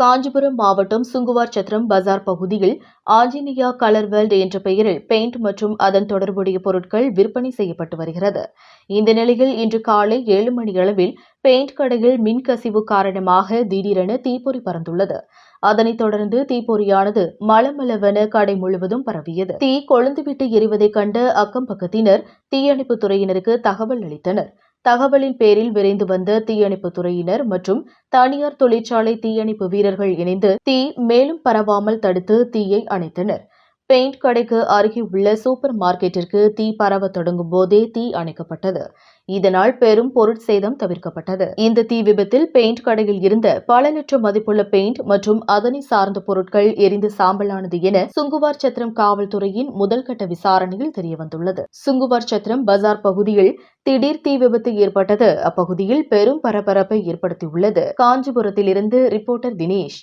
காஞ்சிபுரம் மாவட்டம் சுங்குவார் சத்திரம் பஜார் பகுதியில் Anjaneya colour world என்ற பெயரில் பெயிண்ட் மற்றும் அதன் தொடர்புடைய பொருட்கள் விற்பனை செய்யப்பட்டு வருகிறது. இந்த நிலையில் இன்று காலை 7 மணியளவில் பெயிண்ட் கடையில் மின்கசிவு காரணமாக திடீரென தீப்பொறி பறந்துள்ளது. அதனைத் தொடர்ந்து தீப்பொறியானது மளமளவென கடை முழுவதும் பரவியது. தீ கொழுந்துவிட்டு எரிவதைக் கண்ட அக்கம் பக்கத்தினர் தீயணைப்புத் துறையினருக்கு தகவல் அளித்தனர். தகவலின் பேரில் விரைந்து வந்த தீயணைப்புத் துறையினர் மற்றும் தனியார் தொழிற்சாலை தீயணைப்பு வீரர்கள் இணைந்து தீ மேலும் பரவாமல் தடுத்து தீயை அணைத்தனர். பெயிண்ட் கடைக்கு அருகே உள்ள சூப்பர் மார்க்கெட்டிற்கு தீ பரவ தொடங்கும் போதே தீ அணைக்கப்பட்டது. இதனால் பெரும் பொருட்சேதம் தவிர்க்கப்பட்டது. இந்த தீ விபத்தில் பெயிண்ட் கடையில் இருந்த பல லட்சம் மதிப்புள்ள பெயிண்ட் மற்றும் அதனை சார்ந்த பொருட்கள் எரிந்து சாம்பலானது என சுங்குவார் சத்திரம் காவல்துறையின் முதல்கட்ட விசாரணையில் தெரியவந்துள்ளது. சுங்குவார் சத்திரம் பஜார் பகுதியில் திடீர் தீ விபத்து ஏற்பட்டது அப்பகுதியில் பெரும் பரபரப்பை ஏற்படுத்தியுள்ளது. காஞ்சிபுரத்திலிருந்து ரிப்போர்ட்டர் தினேஷ்.